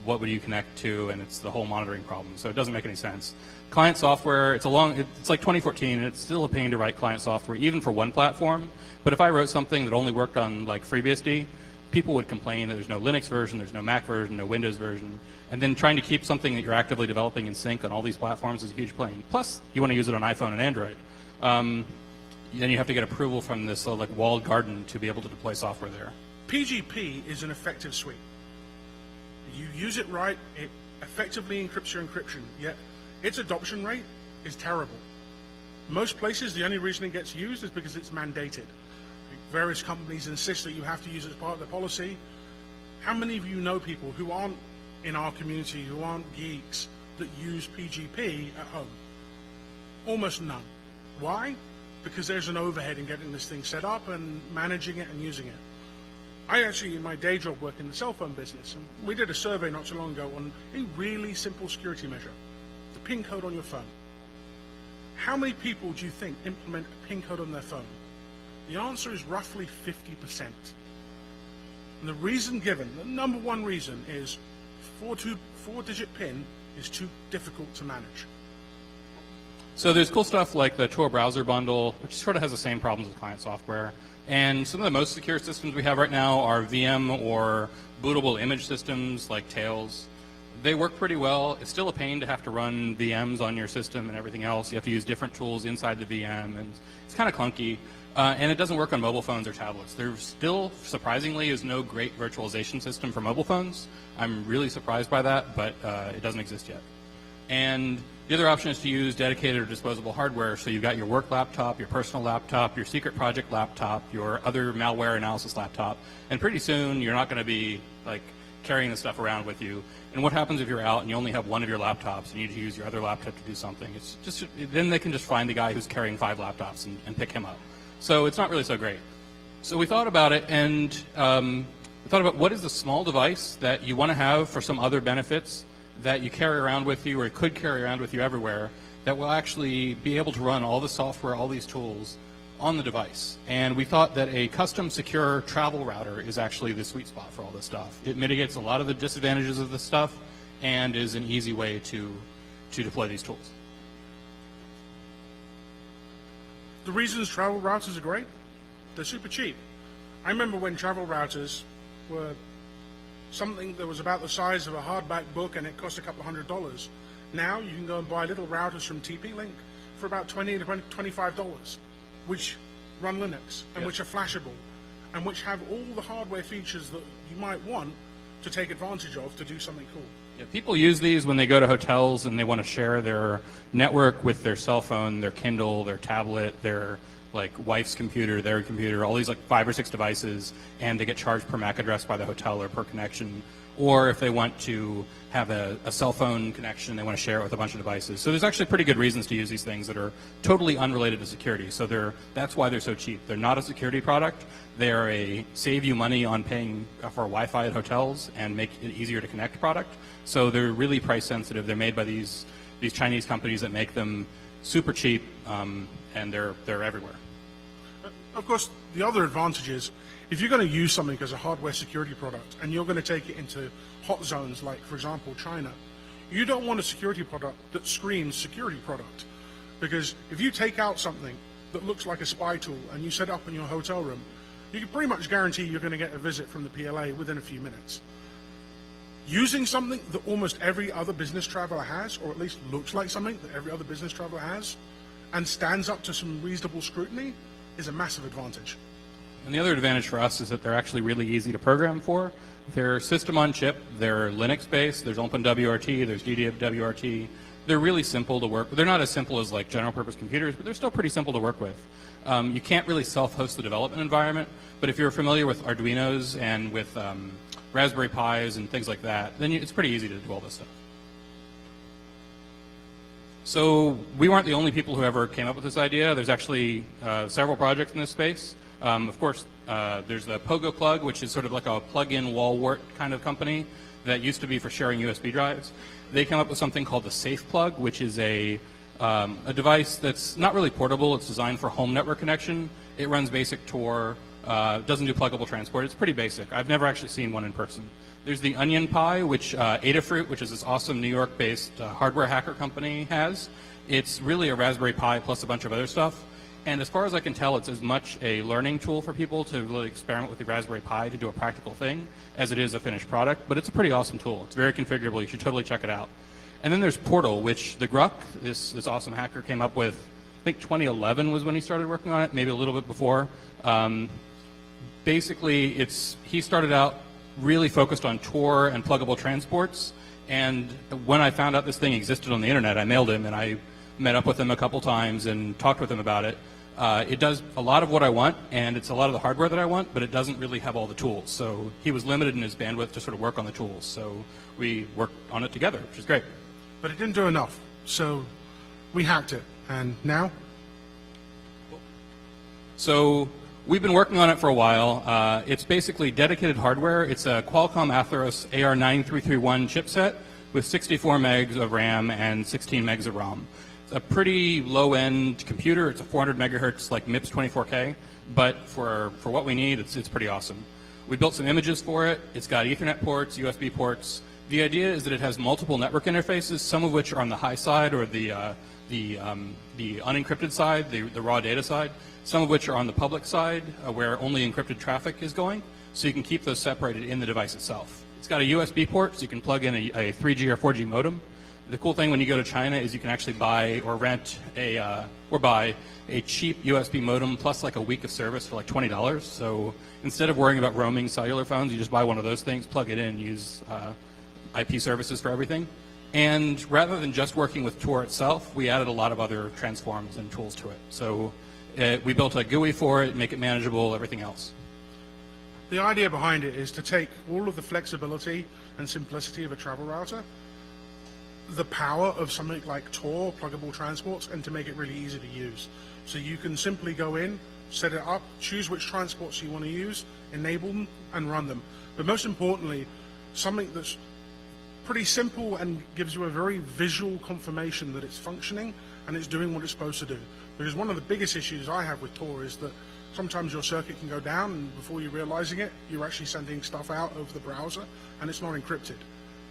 what would you connect to, and it's the whole monitoring problem, so it doesn't make any sense. Client software, it's like 2014, and it's still a pain to write client software, even for one platform. But if I wrote something that only worked on like FreeBSD, people would complain that there's no Linux version, there's no Mac version, no Windows version, and then trying to keep something that you're actively developing in sync on all these platforms is a huge pain. Plus, you want to use it on iPhone and Android. Then you have to get approval from this like walled garden to be able to deploy software there. PGP is an effective suite. You use it right, it effectively encrypts your encryption, yet its adoption rate is terrible. Most places, the only reason it gets used is because it's mandated. Various companies insist that you have to use it as part of their policy. How many of you know people who aren't in our community, who aren't geeks, that use PGP at home? Almost none. Why? Because there's an overhead in getting this thing set up and managing it and using it. I actually, in my day job, work in the cell phone business, and we did a survey not too long ago on a really simple security measure, the PIN code on your phone. How many people do you think implement a PIN code on their phone? The answer is roughly 50%. And the reason given, the number one reason, is four-digit PIN is too difficult to manage. So there's cool stuff like the Tor browser bundle, which sort of has the same problems as client software. And some of the most secure systems we have right now are VM or bootable image systems like Tails. They work pretty well. It's still a pain to have to run VMs on your system and everything else. You have to use different tools inside the VM, and it's kind of clunky. And it doesn't work on mobile phones or tablets. There still, surprisingly, is no great virtualization system for mobile phones. I'm really surprised by that, but it doesn't exist yet. And the other option is to use dedicated or disposable hardware. So you've got your work laptop, your personal laptop, your secret project laptop, your other malware analysis laptop, and pretty soon you're not going to be like carrying this stuff around with you. And what happens if you're out and you only have one of your laptops and you need to use your other laptop to do something? It's just, then they can just find the guy who's carrying 5 laptops and pick him up. So it's not really so great. So we thought about it, and we thought about what is the small device that you want to have for some other benefits that you carry around with you or could carry around with you everywhere that will actually be able to run all the software, all these tools on the device. And we thought that a custom secure travel router is actually the sweet spot for all this stuff. It mitigates a lot of the disadvantages of this stuff and is an easy way to deploy these tools. The reasons travel routers are great, they're super cheap. I remember when travel routers were something that was about the size of a hardback book and it cost a couple $100. Now you can go and buy little routers from TP-Link for about $20 to $25, which run Linux and which are flashable and which have all the hardware features that you might want to take advantage of to do something cool. Yeah, people use these when they go to hotels and they want to share their network with their cell phone, their Kindle, their tablet, their like wife's computer, their computer, all these like 5 or 6 devices, and they get charged per MAC address by the hotel or per connection. Or if they want to have a cell phone connection, they want to share it with a bunch of devices. So there's actually pretty good reasons to use these things that are totally unrelated to security. So that's why they're so cheap. They're not a security product. They're a save you money on paying for Wi-Fi at hotels and make it easier to connect product. So they're really price sensitive. They're made by these Chinese companies that make them super cheap, and they're everywhere. Of course, the other advantage is, if you're going to use something as a hardware security product and you're going to take it into hot zones like, for example, China, you don't want a security product that screams security product. Because if you take out something that looks like a spy tool and you set it up in your hotel room, you can pretty much guarantee you're going to get a visit from the PLA within a few minutes. Using something that almost every other business traveler has, or at least looks like something that every other business traveler has, and stands up to some reasonable scrutiny, is a massive advantage. And the other advantage for us is that they're actually really easy to program for. They're system on chip, they're Linux-based, there's OpenWRT, there's DWRT. They're really simple to work with. They're not as simple as like general purpose computers, but they're still pretty simple to work with. You can't really self-host the development environment, but if you're familiar with Arduinos and with Raspberry Pis and things like that, then it's pretty easy to do all this stuff. So we weren't the only people who ever came up with this idea. There's actually several projects in this space. Of course, there's the Pogo Plug, which is sort of like a plug-in wall wart kind of company that used to be for sharing USB drives. They came up with something called the Safe Plug, which is a device that's not really portable. It's designed for home network connection. It runs basic Tor, doesn't do pluggable transport. It's pretty basic. I've never actually seen one in person. There's the Onion Pi, which Adafruit, which is this awesome New York-based hardware hacker company, has. It's really a Raspberry Pi plus a bunch of other stuff. And as far as I can tell, it's as much a learning tool for people to really experiment with the Raspberry Pi to do a practical thing as it is a finished product. But it's a pretty awesome tool. It's very configurable. You should totally check it out. And then there's Portal, which the Gruck, this awesome hacker, came up with. I think 2011 was when he started working on it, maybe a little bit before. Basically, he started out really focused on Tor and pluggable transports. And when I found out this thing existed on the internet, I mailed him and I met up with him a couple times and talked with him about it. It does a lot of what I want, and it's a lot of the hardware that I want, but it doesn't really have all the tools. So he was limited in his bandwidth to sort of work on the tools. So we worked on it together, which is great. But it didn't do enough, so we hacked it. And now? So we've been working on it for a while. It's basically dedicated hardware. It's a Qualcomm Atheros AR9331 chipset with 64 megs of RAM and 16 megs of ROM. It's a pretty low-end computer. It's a 400 megahertz, like MIPS 24K, but for what we need, it's pretty awesome. We built some images for it. It's got Ethernet ports, USB ports. The idea is that it has multiple network interfaces, some of which are on the high side or the unencrypted side, the raw data side, some of which are on the public side where only encrypted traffic is going, so you can keep those separated in the device itself. It's got a USB port, so you can plug in a 3G or 4G modem. The cool thing when you go to China is you can actually buy or rent or buy a cheap USB modem plus like a week of service for like $20. So instead of worrying about roaming cellular phones, you just buy one of those things, plug it in, use IP services for everything. And rather than just working with Tor itself, we added a lot of other transforms and tools to it. So we built a GUI for it, make it manageable, everything else. The idea behind it is to take all of the flexibility and simplicity of a travel router, the power of something like Tor, pluggable transports, and to make it really easy to use. So you can simply go in, set it up, choose which transports you want to use, enable them, and run them. But most importantly, something that's pretty simple and gives you a very visual confirmation that it's functioning and it's doing what it's supposed to do. Because one of the biggest issues I have with Tor is that sometimes your circuit can go down and before you're realizing it, you're actually sending stuff out over the browser and it's not encrypted.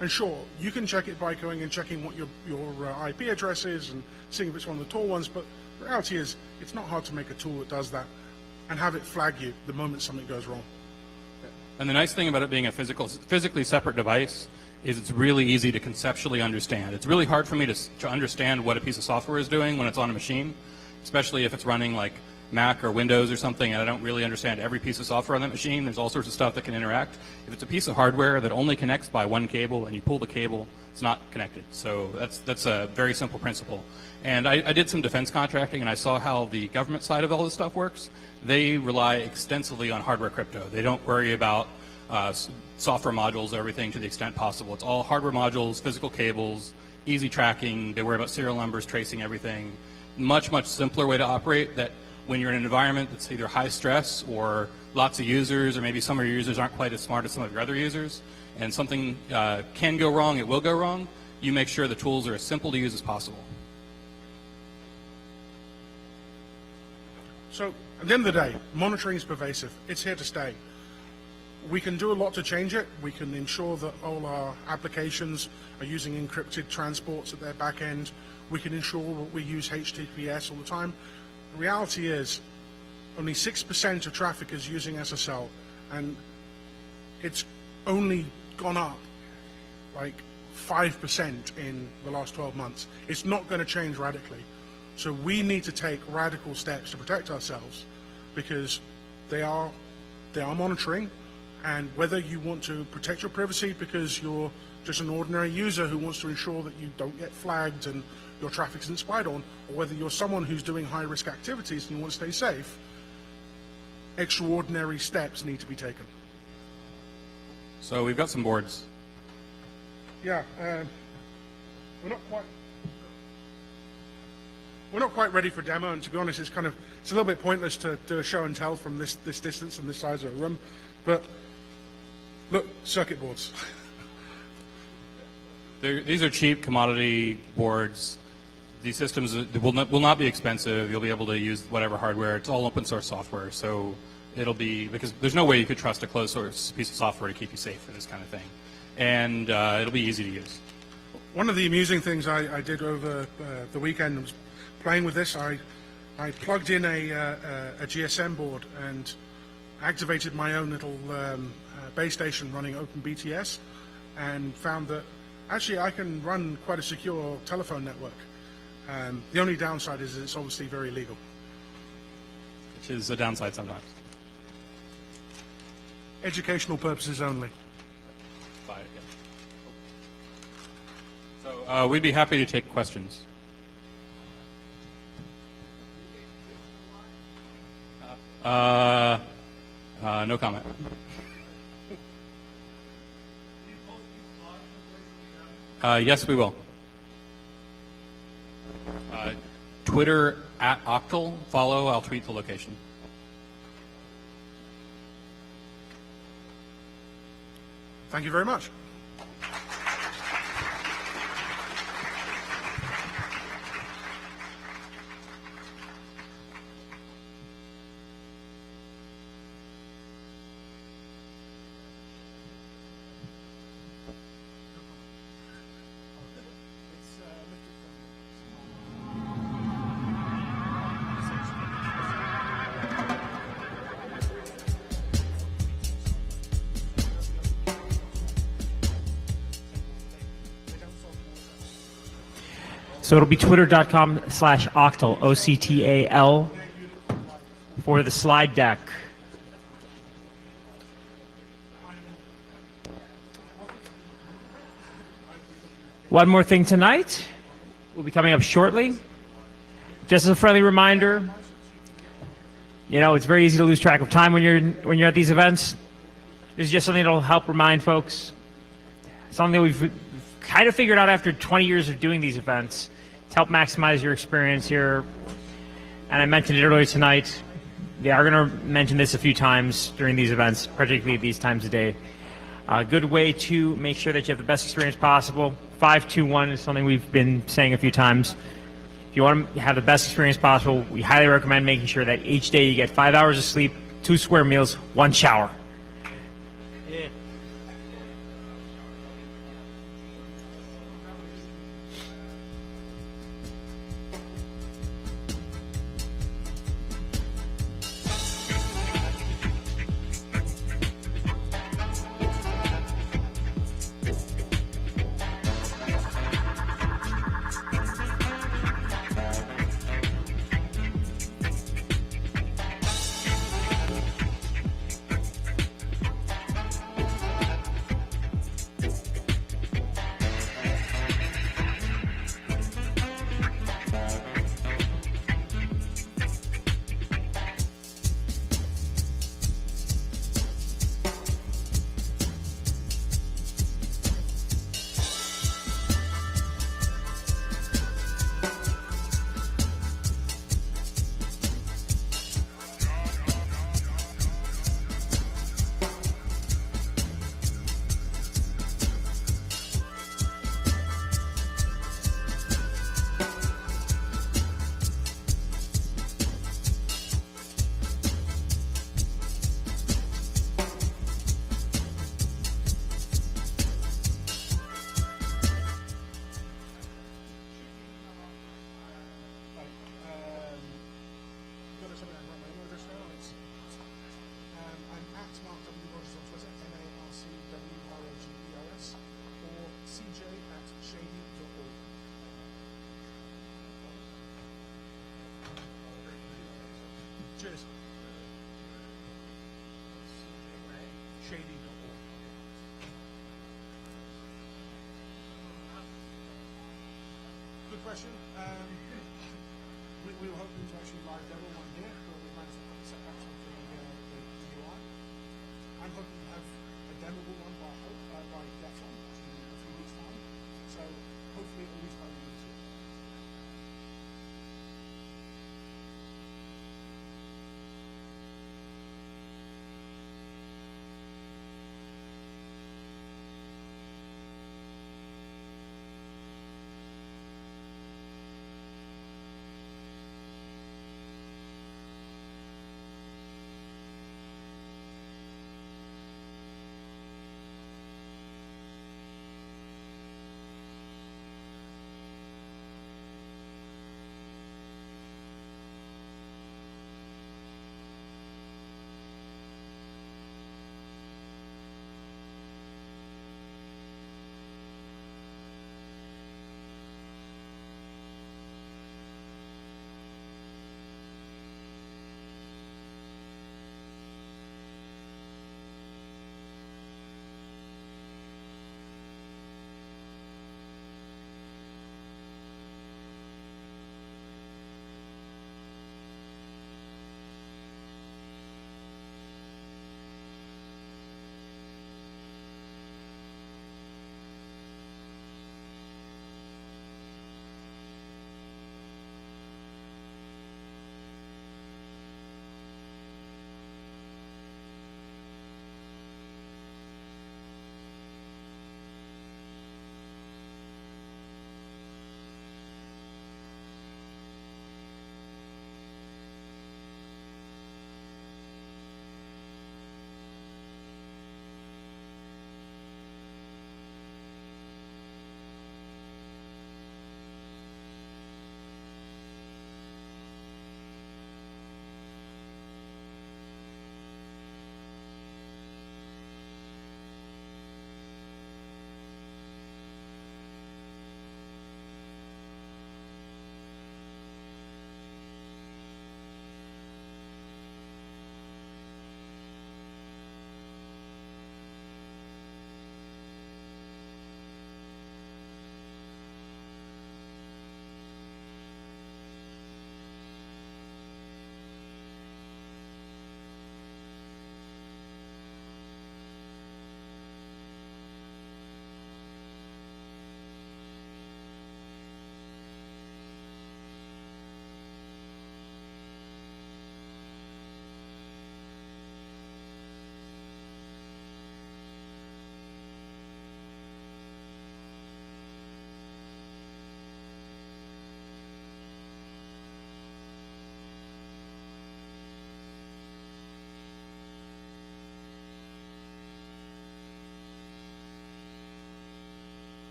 And sure, you can check it by going and checking what your IP address is and seeing if it's one of the Tor ones, but the reality is it's not hard to make a tool that does that and have it flag you the moment something goes wrong. And the nice thing about it being a physically separate device is it's really easy to conceptually understand. It's really hard for me to understand what a piece of software is doing when it's on a machine, especially if it's running like Mac or Windows or something, and I don't really understand every piece of software on that machine. There's all sorts of stuff that can interact. If it's a piece of hardware that only connects by one cable and you pull the cable it's not connected. So that's a very simple principle. And I did some defense contracting, and I saw how the government side of all this stuff works. They rely extensively on hardware crypto. They don't worry about software modules or everything to the extent possible. It's all hardware modules, physical cables, easy tracking. They worry about serial numbers, tracing everything. Much, much simpler way to operate that when you're in an environment that's either high stress or lots of users, or maybe some of your users aren't quite as smart as some of your other users, and something can go wrong, it will go wrong, you make sure the tools are as simple to use as possible. So at the end of the day, monitoring is pervasive. It's here to stay. We can do a lot to change it. We can ensure that all our applications are using encrypted transports at their back end. We can ensure that we use HTTPS all the time. The reality is only 6% of traffic is using SSL, and it's only gone up like 5% in the last 12 months. It's not going to change radically. So we need to take radical steps to protect ourselves, because they are monitoring. And whether you want to protect your privacy because you're just an ordinary user who wants to ensure that you don't get flagged and your traffic isn't spied on, or whether you're someone who's doing high-risk activities and you want to stay safe, extraordinary steps need to be taken. So we've got some boards. Yeah, we're not quite ready for demo, and to be honest, it's a little bit pointless to do a show and tell from this distance and this size of a room. But look, circuit boards. These are cheap commodity boards. These systems will not be expensive. You'll be able to use whatever hardware. It's all open source software, so it'll be, because there's no way you could trust a closed source piece of software to keep you safe for this kind of thing. And it'll be easy to use. One of the amusing things I did over the weekend was playing with this. I plugged in a GSM board and activated my own little base station running OpenBTS, and found that actually I can run quite a secure telephone network. The only downside is it's obviously very illegal. Which is a downside sometimes. Educational purposes only. So we'd be happy to take questions. No comment. Yes, we will. Twitter @Octal. Follow. I'll tweet the location. Thank you very much. So it'll be twitter.com/octal, OCTAL, for the slide deck. One more thing tonight will be coming up shortly. Just as a friendly reminder, you know, it's very easy to lose track of time when you're at these events. This is just something that'll help remind folks. Something that we've kind of figured out after 20 years of doing these events to help maximize your experience here. And I mentioned it earlier tonight. They are going to mention this a few times during these events, particularly these times of day. A good way to make sure that you have the best experience possible. 521 is something we've been saying a few times. If you want to have the best experience possible, we highly recommend making sure that each day you get 5 hours of sleep, 2 square meals, 1 shower. Cheers. Shady.org. Good question. We were hoping to actually live demo one here, but we managed to put setbacks with the UI. I'm hoping to have a demoable one by DEFCON in a few weeks' time. So hopefully at least by the end of the year.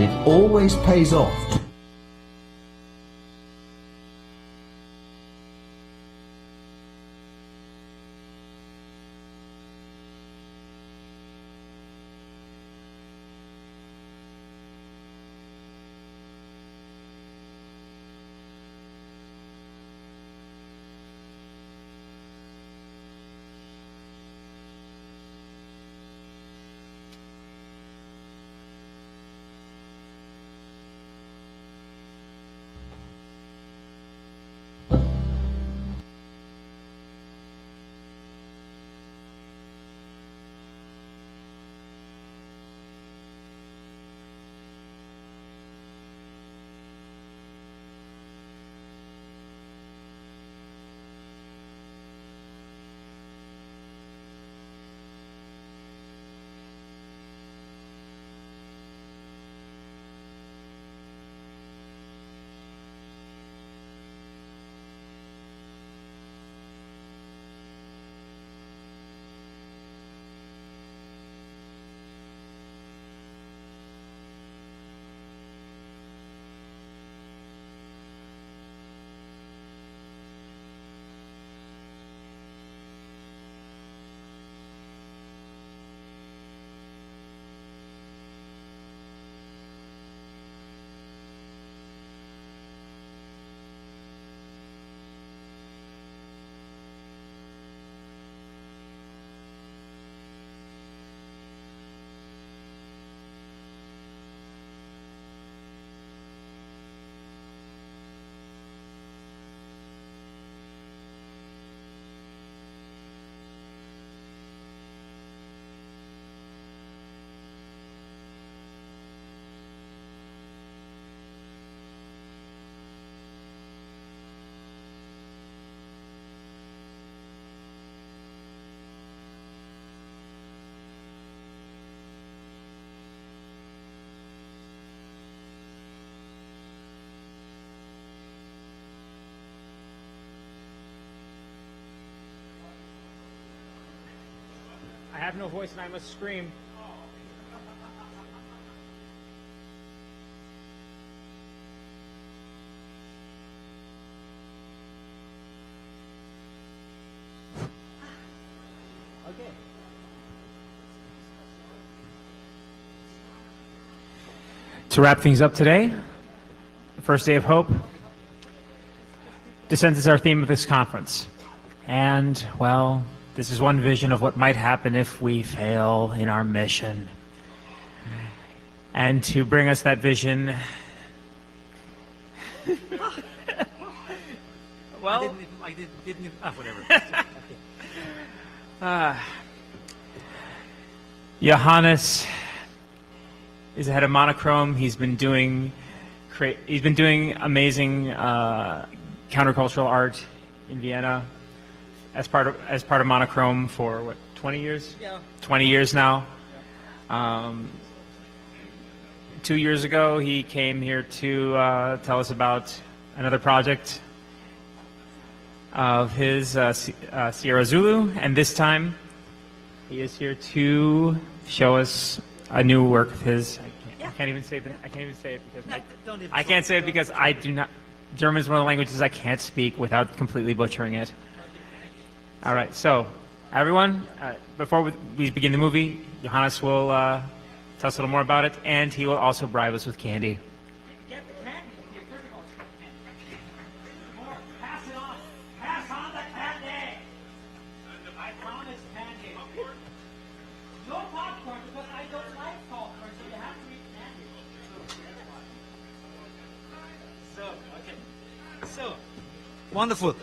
It always pays off. have no voice and I must scream. Okay. To wrap things up today, the first day of hope, dissent is our theme of this conference. And, well, this is one vision of what might happen if we fail in our mission. And to bring us that vision, well, I didn't whatever. Johannes is the head of Monochrome. He's been doing amazing countercultural art in Vienna as part of Monochrome for what, 20 years? Yeah. 20 years now. 2 years ago, he came here to tell us about another project of his, Sierra Zulu, and this time he is here to show us a new work of his. I can't even say it because I can't say it because I do not. German is one of the languages I can't speak without completely butchering it. All right, so everyone, before we begin the movie, Johannes will tell us a little more about it, and he will also bribe us with candy. Get the candy. More. Pass it on. Pass on the candy. I promise candy. No popcorn because I don't like popcorn, so you have to eat candy. So, okay. So, wonderful.